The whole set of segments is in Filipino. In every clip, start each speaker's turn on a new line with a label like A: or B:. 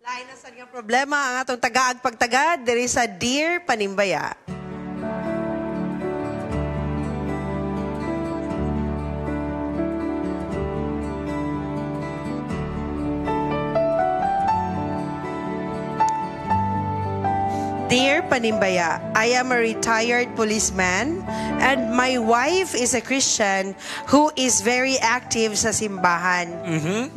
A: Lain na sa nga problema ang atong tagaag pagtagad diri sa Dear Panimbaya. Dear Panimbaya, I am a retired policeman and my wife is a Christian who is very active sa simbahan.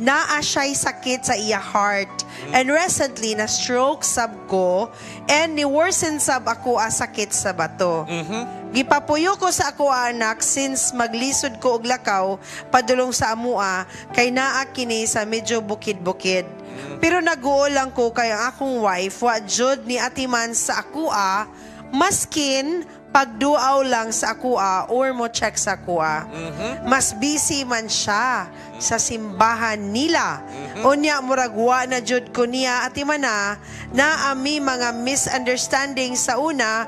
A: Naa siya'y sakit sa iya heart and recently na-stroke sab ko and ni-worsen sab ako ang sakit sa bato. Gipapuyo ko sa ako anak since maglisod ko og lakaw padulong sa amua kay naa kini sa medyo bukid-bukid. Pero naguol lang ko kay ang akong wife wa jud ni atiman sa akua maskin pagduaw lang sa akua or mo check sa akua. Mas busy man siya sa simbahan nila. Unya murag wa na jud ko niya atiman na ami mga misunderstanding sa una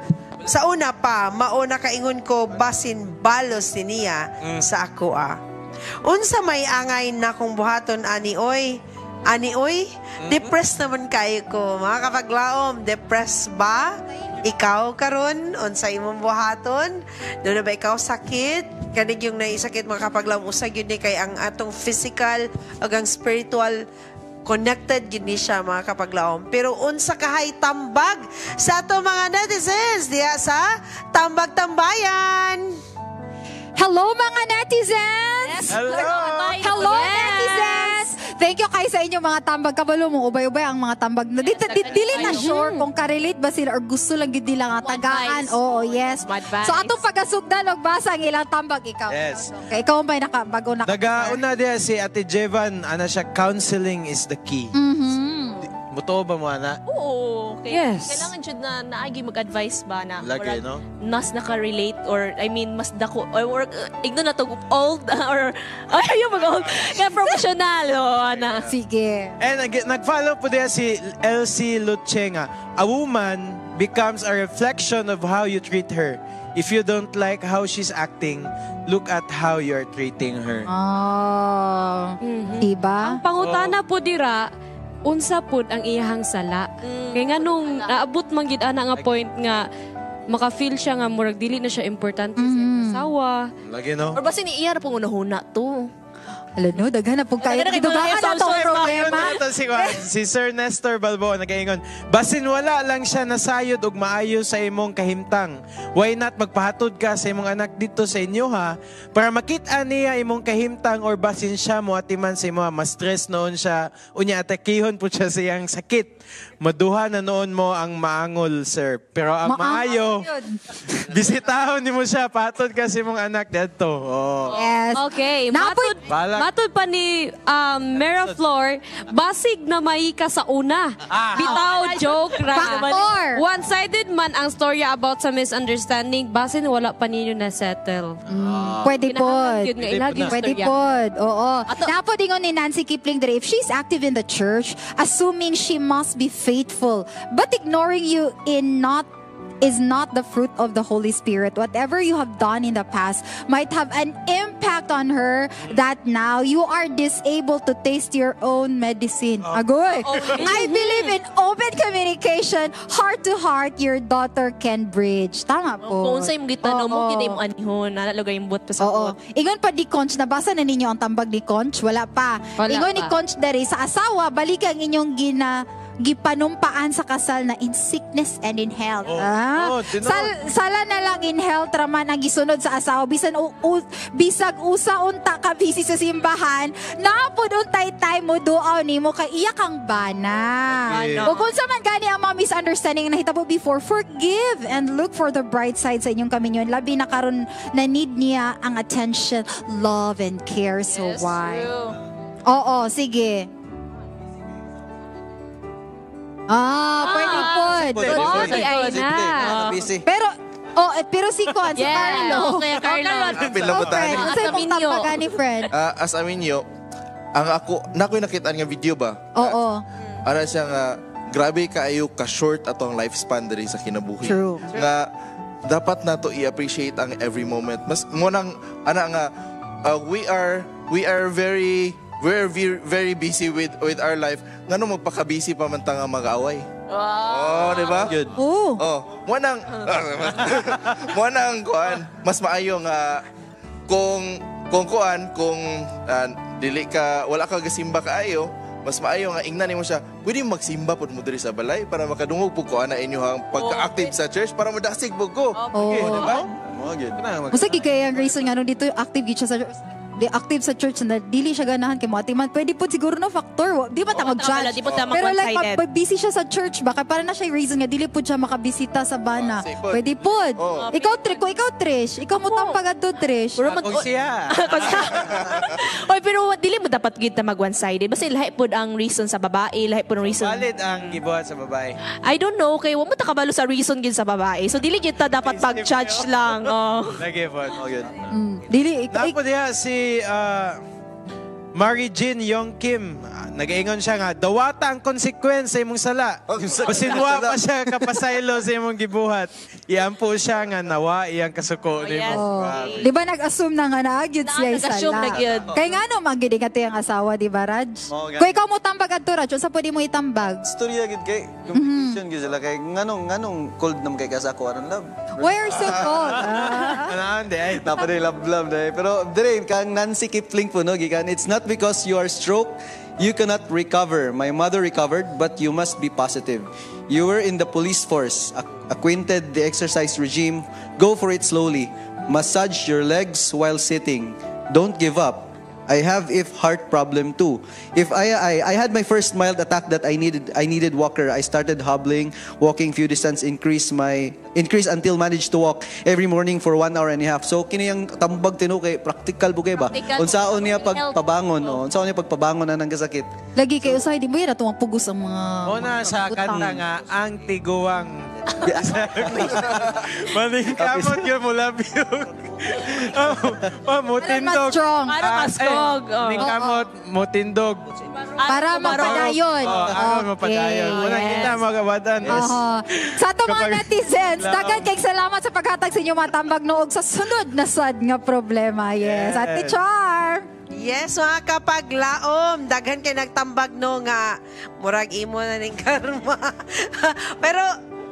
A: pa mauna kaingon ko basin balos niya sa akua. Unsa may angay na kong buhaton ani oy, depressed naman kayo ko. Mga kapaglaom, depressed ba? Ikaw karon unsa imong buhaton? Doon na ba ikaw sakit? Kanig yung naisakit mga kapaglaom, usag yun ni kay ang atong physical o ang spiritual connected yun ni siya mga kapaglaom. Pero unsa kahay tambag sa ato mga netizens diya sa Tambag Tambayan.
B: Hello mga netizens! Hello netizens! Thank you kay sa inyo mga tambag. Kabalo mo, ubay-ubay ang mga tambag. Dili na sure kung ka-relate ba sila or gusto lang yun nila nga tagaan. Oo, yes. So atong pag-asugdan og basa ang ilang tambag ikaw.
C: Yes.
B: Okay, ikaw ba bago na?
C: Nagauna diya si Ate Jevan, ana siya, counseling is the key. Muto ba mo, ana?
D: Oo. Okay.
B: Yes.
D: Kailangan dyan na naagi mag-advise ba na
C: Lagi, no?
D: nas naka-relate or I mean mas dako or igno na to old or ayaw mag-old kaya professional na.
B: Sige.
C: And nag-follow po diya si Elsie Luchenga. A woman becomes a reflection of how you treat her. If you don't like how she's acting, look at how you're treating her.
B: Oh. Diba?
E: Ang pangutana po dira, unsa pud ang iyahang sala. Kaya nga nung naabot man gid ana nga point nga maka-feel siya nga murag dili na siya importante sa asawa.
C: Lagi, no?
D: Or basta ni iya na pong unahuna to.
B: Alam no, daghan na po kayo.
D: Daghan na
B: Dugaan na itong problema.
C: Si Sir Nestor Balboa nagaingon, basin wala lang siya nasayod og maayo sa imong kahimtang. Why not magpahatod ka sa imong anak dito sa inyo ha? Para makita niya imong kahimtang or basin siya mo atiman sa imo ma-stress noon siya. Unya atakihon po siya sa iyang sakit. Maduha na noon mo ang maangol, sir. Pero ang maayo, bisitahon ni mo siya, patod ka sa imong anak dito. Oh.
B: Yes.
E: Okay,
C: Balak.
E: matud pa ni Mera Flor, basig na may ka sa una. Bitaw, joke ra.
B: Factor.
E: One-sided man ang storya about sa misunderstanding, basin wala pa ninyo na settle.
B: Pwede po.
E: Yun nga, ilaging
B: Pwede
E: storya.
B: po. Oo. Napo dingon ni Nancy Kipling there, if she's active in the church, assuming she must be faithful, but ignoring you is not the fruit of the Holy Spirit. Whatever you have done in the past might have an impact on her that now you are disabled to taste your own medicine. Agoy! I believe in open communication, heart to heart, your daughter can bridge. Tama po.
D: Kung sa imong gitanong mo kini imong anihon nalalagay yung bot pa sa
B: Oo. Ingon pa di Conch, nabasa na ninyo ang tambag ni Conch? Wala pa.
E: Wala
B: Ingon ni
E: pa.
B: Conch dari sa asawa, balik ang inyong gipanumpaan sa kasal na in sickness and in health. Sala na lang in health raman ang gisunod sa asawa. Bisag usa unta ka busy sa simbahan, naapod untay time mo duaw nimo kay iya kang bana.
C: Okay.
B: Ug kung sa man gani ang mga misunderstanding na hitabo before, forgive and look for the bright side sa inyong kaminyon. Labi na karon na need niya ang attention, love and care. So why? Oo, sige. Pwede po. Pero si Con, si Carlo.
D: Okay, Carlo.
B: Fred, sa imong tambagan ni Fred.
F: As Aminyo, ang nako'y nakita nga video ba?
B: Oo.
F: Ano siya nga, grabe kaayo ka-short atong lifespan diri sa kinabuhi.
B: True.
F: Nga, dapat na to i-appreciate ang every moment. Mas, ngunang, we are very we're very busy with our life. Ngano magpaka-busy pa man ta nga mag-away. Oh, di ba?
C: Good.
B: Oh.
F: Oh, mo nang kuan, mas maayo nga kung dili ka wala ka gasimba kaayo, mas maayo nga ingnan nimo siya. Pwede magsimba pud mo diri sa balay para makadungog pud ko ana inyong pagka-active sa church para madasig pud ko. Okay, di ba?
C: Mo good.
B: Masa gikaya ang reason nga nung dito active gid siya sa active sa church na dili siya ganahan kay mo atiman. Pwede po siguro no factor. Di ba ta mag-judge?
D: Di po ta
B: Pero like
D: mag-one-sided.
B: pag busy siya sa church baka para na siya yung reason nga dili po siya makabisita sa bana. Pwede po. Ikaw Trish, ikaw mo tampag adto Trish.
D: Pero
C: Kung siya.
D: Oy, pero dili mo dapat kita mag one-sided. Basta lahi pod ang reason sa babae, lahi pod ang reason.
C: Valid ang gibuhat sa babae.
D: I don't know, kay wa mo ta kabalo sa reason gid sa babae. So dili gid ta dapat pag-judge lang. Oh.
C: Lagi po. Good.
B: Dili
C: Napo diha si Mary Jean Yong Kim. Nag-ingon siya nga, dawata ang konsekwensya sa imong sala. Basinwa pa siya kapasaylo sa imong gibuhat. Iampo siya nga nawa iyang kasuko nimo.
D: yes.
C: Grabe.
B: Di ba nag-assume na nga naagid siya
D: Nag-assume
B: sala?
D: na gyud.
B: Kaya nga no, magiging ato yung asawa, di ba Raj?
G: Oo, nga.
B: Kung ikaw mo tambag adto Raj, unsa pwede mo itambag?
G: Storya gid kay competition gid sila kay nganong cold nam kay kasa ko aron love.
B: Why are you so cold?
C: Anaan di ay.
G: Dapat love dai. Pero dire kang Nancy Kipling po no gikan. It's not because you are stroke you cannot recover. My mother recovered, but you must be positive. You were in the police force, acquainted the exercise regime. Go for it slowly. Massage your legs while sitting. Don't give up. I have heart problem too. If I had my first mild attack that I needed walker. I started hobbling, walking few distance, increase until managed to walk every morning for 1 hour and a half. So kini yang tambag tino kay practical bugay ba?
D: Practical.
G: Unsaon niya pagpabangon, unsaon niya pagpabangon na ng kasakit.
B: Lagi kayo usahay, di ba yun atong pugos ang mga...
C: Una sa
B: utang.
C: kanta nga, ang tiguang. Maling kamot yun mo labiyog. Mutindog.
B: Mas strong.
D: Para maskog.
C: Maling kamot, mutindog.
B: Para mapadayon.
C: Ako mapadayon. Muna kita magawadan is...
B: Sa ato mga
C: Kapag-
B: netizens,
C: Lao.
B: dagan kay salamat sa paghatag sa inyo mga tambag noog sa sunod na sad nga problema. Yes. Ate Char.
A: Yes, mga kapaglaom, daghan kay nagtambag no nga murag imo na ning karma. Pero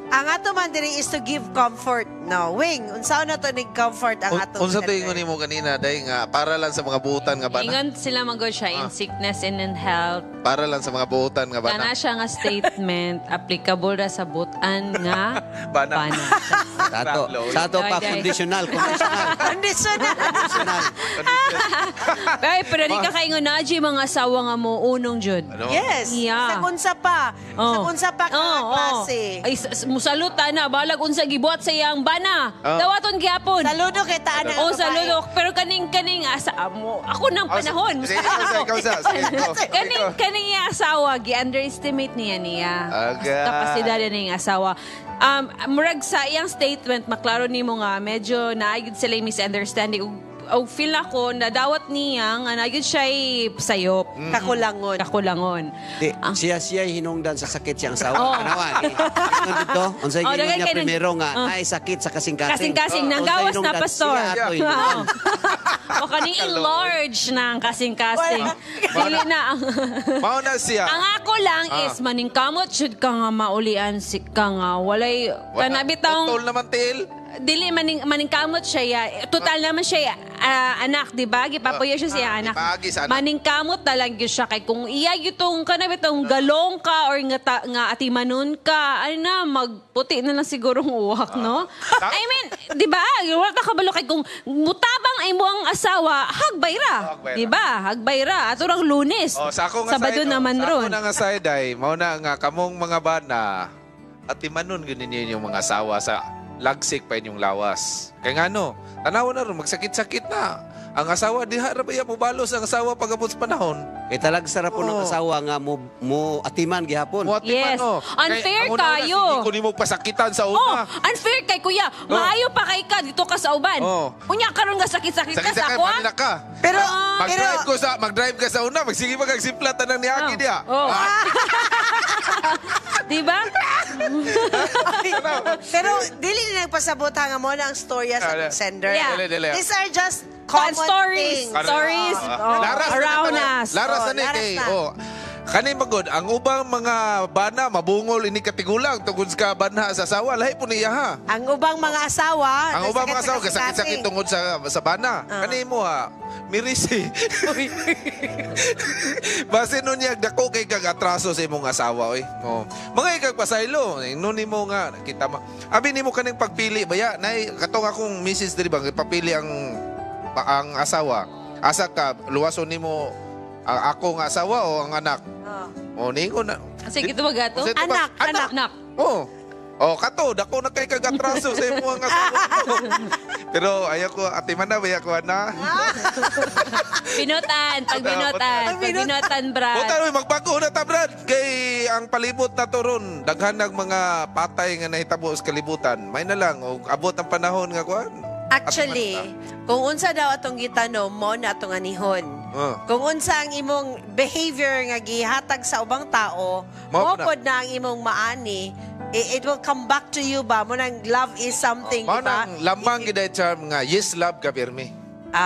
A: ang ato man diri is to give comfort. No, Wing, unsaon na to ning comfort ang ato.
H: Unsa to ingon nimo kanina day nga para lang sa mga buutan nga bana.
I: Ingon sila magod siya in sickness and in health.
H: Para lang sa mga buutan nga
I: Kana
H: bana.
I: siya nga statement applicable ra sa butan nga
H: Bana.
I: bana.
J: Sa ato pa,
I: Day.
J: conditional.
A: Conditional.
I: Pero di ka kaingon na Aji, mga asawa nga mo unong jud.
H: Ano?
A: Yes.
I: Yeah.
A: Sa unsa pa. Sa unsa pa ka klase.
I: Ay, musaluta na. Balag unsa gibuhat sa iyang bana. Dawaton gyapon.
A: Saludo kay taan ang
I: Oh,
A: babae.
I: saludo. Pero kaning asa mo. Ako nang panahon.
H: Sige, ikaw sa.
I: Kaning iya asawa, gi-underestimate niya.
H: Aga.
I: Kapasidad niya asawa. Murag sa iyang statement, maklaro nimo nga, medyo naagid sila yung misunderstanding. O feel ako na dawat niya nga naagid siya sayop.
A: Kakulangon.
I: Kakulangon.
J: Di, siya hinungdan sa sakit siyang sawa.
I: Oo.
J: Kanawan. Ingon dito, unsay
I: Oh,
J: gingon
I: dagay
J: niya
I: kay
J: primero nga, ay sakit sa kasing-kasing.
I: Kasing-kasing, nang
J: Unsay
I: gawas na,
J: hinungdan
I: pastor.
J: siya ato hinungdan.
I: O kaning enlarge ng kasing-kasing. Dili na.
H: Mao na siya.
I: Ang ako lang is maningkamot should ka nga maulian si ka nga walay kanabitang
H: Tol naman til.
I: dili maningkamot siya ya. Total naman siya anak, di ba? Gipapuyo siya siya anak.
H: Ipagi sa anak.
I: Maningkamot talaga siya kay kung iya gitong kanabitang galong ka or nga atimanon ka, ay na magputi na lang siguro ang uwak, no? I mean, di ba? Wala ka kabalo kay kung mutabang ay mo ang asawa, hagbayra.
H: Hagbayra.
I: Di ba? Hagbayra. Ato rang Lunes.
H: Oh, sa ako nga
I: Sabado
H: side,
I: naman
H: sa
I: ron.
H: ako na nga side ay, mao na nga kamong mga bana at timanon gyud ninyo yung mga asawa sa lagsik pa inyong lawas. Kaya nga no, tanaw na ron, magsakit-sakit na. Ang asawa, di harap mo balos ang asawa pagabot sa panahon.
J: Kay talag sarap po ng asawa nga mo atiman gihapon.
H: Muati
I: Yes.
H: man, no.
I: Unfair
H: Kaya, ang una-una,
I: kayo.
H: Hindi ko ni mo pasakitan sa
I: Oh,
H: una.
I: unfair kay kuya. Maayo pa kay ka dito ka sa uban.
H: Oh.
I: Unya karon nga sakit-sakit ka sa
H: Sakit-sakit
I: ako.
H: pa ka.
A: Pero,
H: Mag-drive ka sa una, magsige magagsimpla tanang ni Aki diya.
I: Oh. Di ba?
A: pero dili na nagpasabot nga mo na ang storya sa
H: Ah,
A: sender.
I: Yeah.
H: Dili.
A: These are just common
I: stories.
A: thing.
I: Stories around us.
H: Laras na ni
A: laras
H: kay.
A: na.
H: Kani magod, ang ubang mga bana mabungol ini katigulang tungod sa banha sa asawa, lahi po niya ha.
A: Ang ubang mga asawa,
H: Ang ubang mga asawa kasakit-sakit
A: kasing-kasing.
H: tungod sa bana. Kani mo ha, mirisi. Base nun niya, dako kay kag atraso sa imong asawa, oy. Oh. Mga ikag pasaylo, nun mo nga, kita ma. Abi nimo kaning pagpili, baya, nay, katong akong misis diri bang, papili ang asawa. Asa ka, luwason nimo ako nga asawa o ang anak? O, ningo na.
I: Sige, ito magato.
H: Kasi ito
A: Anak,
I: Anak.
H: Oo. Oh, kato, dako na kay kagatraso sa imo ang asawa. Pero ayaw ko, ati man na, ayaw ko na.
I: Pinutan. Pagbinutan, Brad.
H: Buta, magbago na ta, Brad. Kay ang palibot na turon, daghan ng mga patay nga nahitabo sa kalibutan. May na lang, o abot ang panahon nga kuan.
A: Actually, kung unsa daw atong gitanom mo na atong anihon. Kung unsa ang imong behavior nga gihatag sa ubang tao,
H: Mao
A: mo pod na ang imong maani, it will come back to you ba? Mo nang love is something, di ba?
H: Manang lamang giday charm nga, yes, love ka, Pirmi. Dan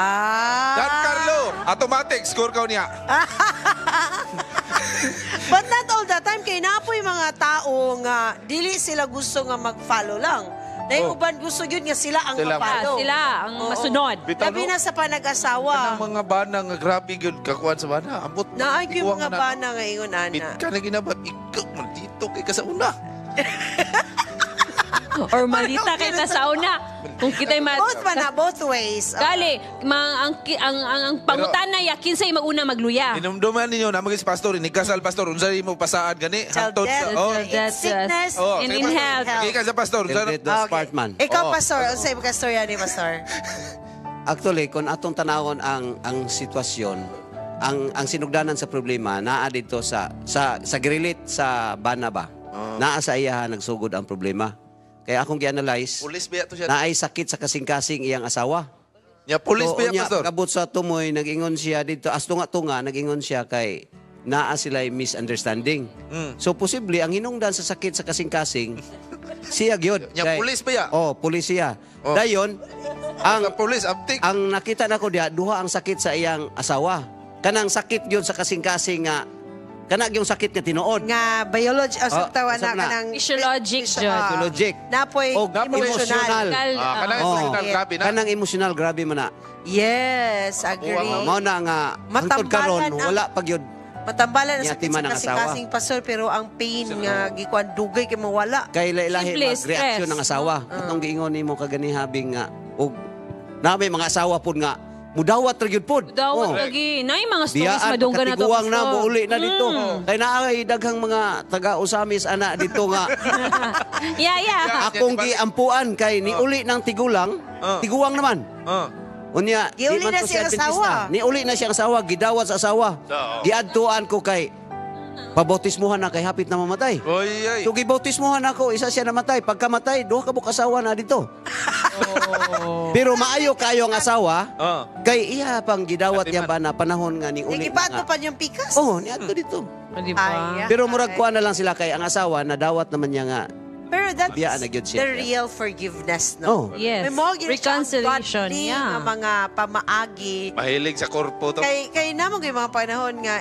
A: Ah.
H: Carlo, automatic, score ka niya.
A: But not all the time, kay napoy mga tao nga dili sila gusto nga mag-follow lang. Dahil uban gusto yun nga sila ang
H: Sila
A: ma-follow.
I: Sila ang masunod.
A: Labi na sa panag-asawa.
H: Ang mga bana nga grabe yun kakuan sa bana. Ambot
A: Naay ko yung
H: ikuwang
A: mga
H: na-
A: bana ngayon,
H: Bit
A: ana.
H: ka na ginabab, ikaw man dito kay kasauna.
I: Or malita kay ta sa una. Kung kita'y
A: Both man na, both ways.
I: Gali, ang pangutana ya kinsay maguna magluya.
H: Inumduman ninyo na magis pastor, inikasal pastor, unsay mo pasaad gani?
A: Child
H: Hangtod
A: death,
H: sa- oh.
A: it's sickness,
I: And
H: sige,
I: in
H: pastor.
I: health.
H: Sige ka sa pastor.
J: Eldet the smart man.
A: Ikaw, pastor, unsay mga storya ni pastor?
J: Actually, kung atong tanawon ang sitwasyon, ang sinugdanan sa problema naa dito sa grilit sa bana ba. Naa sa iya nagsugod ang problema. Kaya akong gi-analyze,
H: Pulis biya to siya.
J: naay sakit sa kasing-kasing iyang asawa.
H: Ya pulis
J: So,
H: biya
J: unya,
H: pastor.
J: kabut sa tumoy, nag-ingon siya dito, as tunga-tunga, nag-ingon siya kay naa sila'y misunderstanding. So, posible, ang hinungdan sa sakit sa kasing-kasing, siya gyud.
H: Ya pulis biya.
J: Oh, pulis siya.
H: Oh.
J: Dayon,
H: Ang pulis abtik.
J: ang nakita nako diha, duha ang sakit sa iyang asawa. Kanang sakit yun sa kasing-kasing nga, kanang yung sakit nga tinuod.
A: Nga biology,
J: Oh,
A: tawa na
J: usap na.
A: kanang...
I: Physiologic, Jud.
J: Physiologic.
A: Napoy,
J: O,
A: emotional.
H: Kanang
J: Oh.
H: emotional grabe na.
J: Kanang emotional, grabe man na.
A: Yes, agree.
J: Mao na nga, hangtod karon
A: Matambalan ang-
J: wala pag yun.
A: Matambalan ang
J: Niya,
A: sakit
J: tima
A: sa
J: ng
A: kasing-kasing pastor, pero ang pain nga gikuan dugay kay mawala.
J: Kay lahi
I: Simple,
J: mag-reaksyon
I: stress.
J: ng asawa. Atong giingon nimo kaganihabing nga, og na may mga asawa pod nga, mudawat ra gyud pod.
I: Dawat
J: Oh.
I: lagi. Nay mga stories
J: Biyaan,
I: madunggan na to.
J: katiguang na, muuli na dito. Kay naay daghang mga taga-usamis ana dito nga,
I: Yeah.
J: akong giampuan kay niuli ng tigulang, tiguang naman. Unya,
A: Giuli
J: di man
A: na
J: to
A: siyang
J: si Adventista.
A: asawa.
J: Niuli na siyang asawa, gidawat sa asawa. Giadtuan ko kay pabautismuhan na kay hapit na mamatay.
H: Oy, ay.
J: So gibautismuhan ako, isa siya namatay. Pagkamatay, duha ka buk asawa na dito. Pero maayo kayo ang asawa, kay iya pang gidawat yan ba na panahon nga ni uli
A: Nagibato
J: nga.
A: pa yung pikas.
J: Oh, niadto dito.
I: Di
A: Ay,
I: ba?
J: Pero murag kuha na lang sila kay ang asawa na dawat naman niya nga.
A: Pero that's
J: Biyaan na gyud siya.
A: the real forgiveness,
J: Oh.
A: no?
I: Yes.
A: May mga gina siya ang
I: Reconciliation,
A: godly
I: yeah.
A: nga mga pamaagi.
H: Mahilig sa korpo to.
A: Kay namang yung mga panahon nga,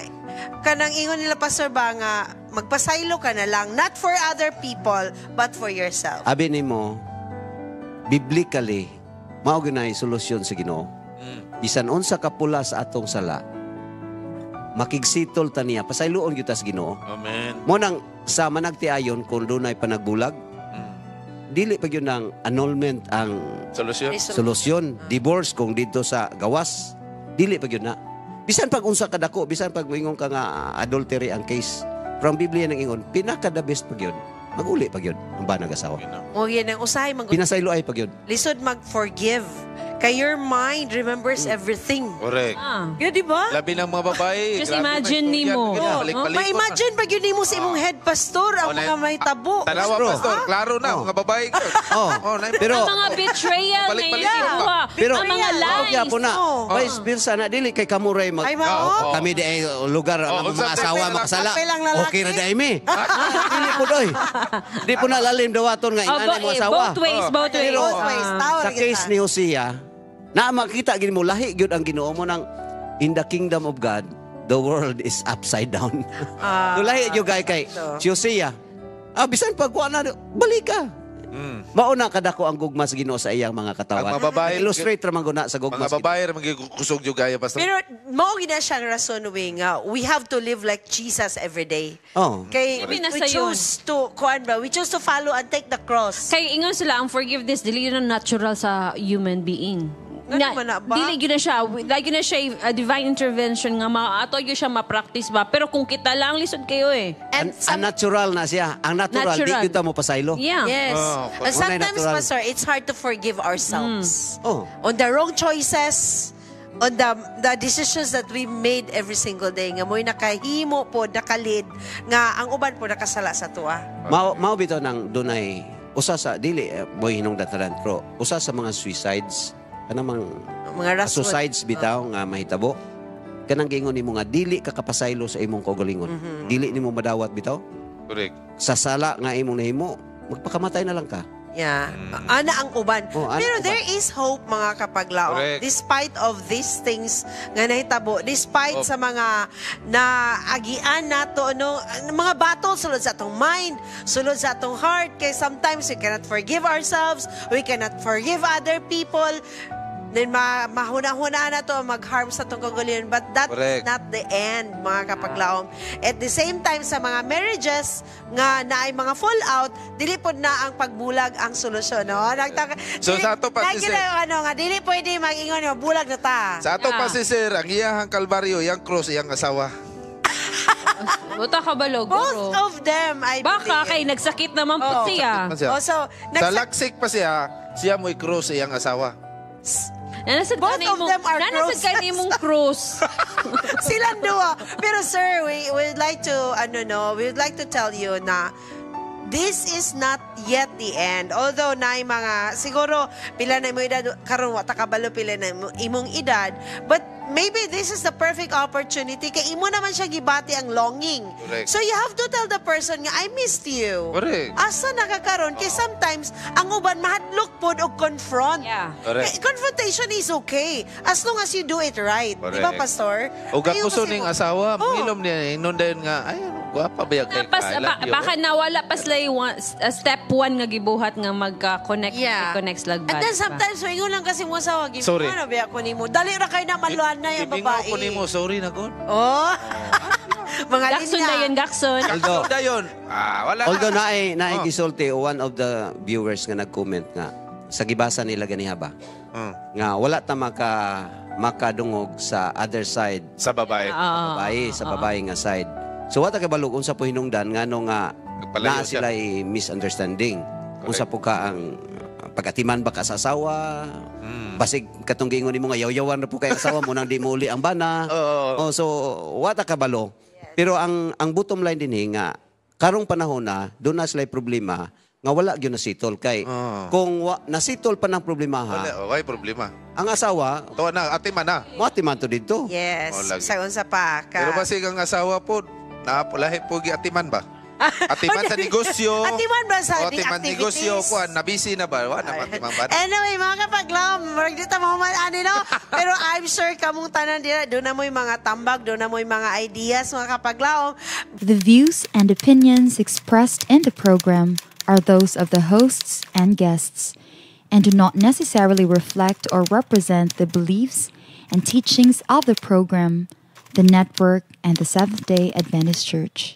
A: kanang ingon nila pastor ba nga, magpasaylo ka na lang, not for other people, but for yourself.
J: Abi nimo, biblically, mao ginay solusyon sa Ginoo. Bisan unsa ka pula sa atong sala, makigsitol ta niya, pasayloon gyud ta sa Ginoo.
H: Amen.
J: Mo nang sa managtiayon kung dunay panagbulag, dili pa yun ang annulment ang
H: Solusyon.
J: solusyon. Divorce kung dito sa gawas, dili pa yun na. Bisan pag unsa ka dako, bisan pag ingon ka nga adultery ang case, from Biblia nang ingon, pinaka the best pag yun. Maguli pag yun ang banag asawa.
A: O yan ang usahay,
J: Pinasaylo ay pag yun.
A: lisod mag-forgive. Kay your mind remembers everything.
H: Correct.
A: Yun, di ba?
H: Labi ng mga babae.
I: Just
H: grabe,
I: imagine
H: may istorya,
I: nimo.
H: ganyan, balik-balik
A: May
H: ko na.
A: imagine pag yun mo sa imong head pastor, ang mga may tabo.
H: Tanawa,
J: Bro.
H: pastor. Klaro na, mga babae.
J: Oh. Pero
I: Ang mga betrayal
H: Balik-balik
I: ngayon.
H: yun.
I: Diba?
J: pero
I: ang mga lies.
J: kaya po na.
A: Oh.
J: Vice versa na dili kay kamuray mag
A: Ay, mao?
J: kami di ay lugar ng
H: unsa
J: mga
H: tayo
J: asawa
H: pala?
J: makasala.
A: Kapel ang lalaki.
J: Okay ra dai mi. Dili po doy. Di po na lalim dawaton nga
I: Oh,
J: inani mo asawa.
I: both ways, both ways.
J: Pero
A: Both ways, tawag
J: sa case
A: kita.
J: ni Hosea, Na makita gini mo lahi gyud ang Ginoo mo nang in the kingdom of God, the world is upside down. Lahi gyud kay Josiah. Bisan pagkuha na balik ka. Mauna kadako ang gugma sa Ginoo sa iyang mga katawan.
H: Ang mababae,
J: illustrate ra man guna sa gugma.
H: Mga babae ra kusog jud gaya pastor.
A: Pero mao gina siyang rason we have to live like Jesus every day. Kay we choose to we choose to follow and take the cross.
I: Kay ingon sila ang forgiveness dili na natural sa human being. Dili gyud na siya, dili na siya a divine intervention nga maato gyud siya ma-practice ba. Pero kung kita lang lisod kayo
J: And natural na siya. Ang natural. Di gyud ta mo pasaylo.
I: Yeah.
A: Yes. And sometimes, Pastor, it's hard to forgive ourselves on the wrong choices, on the decisions that we made every single day. Nga mo'y nakahimo po, nakalid, nga ang uban po nakasala sa tuwa.
J: Mao bitaw nang dunay usa sa dili boy hinungdan tanan pero usa sa mga suicides kanang mga suicides bitaw nga mahitabo kanang giingon nimo nga dili ka kapasaylo sa imong kaugalingon. Dili nimo madawat bitaw.
H: Correct.
J: Sa sala nga imong nahimo, magpakamatay na lang ka.
A: Yeah. Ana ang uban. Pero there is hope mga kapaglaom.
H: Correct.
A: Despite of these things nga nahitabo, despite sa mga naagian nato mga battle sulod sa atong mind, sulod sa atong heart, kay sometimes we cannot forgive ourselves, we cannot forgive other people. Then mahuna-huna na to mag-harm sa itong kaguluhan. But that is not the end, mga kapaglaom. At the same time, sa mga marriages nga naay mga fallout, dili po na ang pagbulag ang solusyon. No?
H: So sa ato pa si Sir,
A: dili pwede mag-ingon, bulag na ta.
H: sa ato pa si Sir, ang iyahang kalbaryo, iyang cross, iyang asawa.
I: Buta ka ba logo?
A: Both of them, I
I: Baka
A: believe.
I: kay nagsakit naman po siya.
A: Also,
H: Sa laksik pa siya mo'y cross, iyang asawa.
A: Both of them are
I: nanasad ka ni mong cross.
A: Silang duwa. Pero sir, we would like to tell you na this is not yet the end. Although na mga siguro pila na imong edad karon wa ta kabalo pila na imong edad, but maybe this is the perfect opportunity kay imo naman siya gibati ang longing.
H: Correct.
A: So you have to tell the person nga I missed you.
H: Correct.
A: Asa nakakaron kay sometimes ang uban mahadlok pod og confront.
I: Yeah.
H: Correct.
A: Confrontation is okay as long as you do it right. Di ba,
H: Correct.
A: Pastor?
H: O gapuso ning asawa,
A: Oh.
H: milom niya, inundayon nga, ay, gwapa ba yung kay Kyle?
I: Baka nawala pa sila yung step 1 nga gibuhat nga magka-connect. I-connect slag
A: And then sometimes, may lang kasi mo sa wagi.
H: Sorry.
A: Ano ba ako ni mo? Dali ra kayo na maluan na yung babae.
H: Ibingo ko nimo, sorry na kon.
A: Oh. Mga
I: Gakson
A: linya.
I: na yun, Gakson.
J: Although,
H: Dayon. Wala
J: although
H: na.
J: naay gisulti one of the viewers nga nag-comment nga sa gibasa nila ganiha ba nga wala ta makadungog sa other side
H: Sa babae.
J: sa babae nga side. So wata ka balog unsa po hinungdan ngano nga
H: Nagpalayo
J: na
H: siya.
J: sila misunderstanding. Unsa po ka ang pagatiman ba ka sa asawa? Basig katong giingon nimo nga yaw-yawan na po kay asawa mo nang di mo uli ang bana. So wata ka balo. Pero ang bottom line din nga karong panahon na doon na sila problema nga wala gyud nasitol kay kung nasitol pa ng problema
H: Wala problema.
J: ang asawa
H: Tawa na, atiman na.
J: mo to dito.
A: Yes.
H: Oh, lagi.
A: Sa unsa pa ka.
H: Pero basig ang asawa po, lahi po atiman ba? Atiman sa negosyo.
A: Atiman ba sa
H: atiman
A: activities?
H: negosyo po, nabisi na ba? Wala atiman ba?
A: Anyway, mga kapaglaw, marag dito mahuman no? Pero I'm sure kamong tanan dira, doon na mo yung mga tambag, doon na mo yung mga ideas, mga kapaglaw.
B: The views and opinions expressed in the program are those of the hosts and guests and do not necessarily reflect or represent the beliefs and teachings of the program, the network, and the Seventh-day Adventist Church.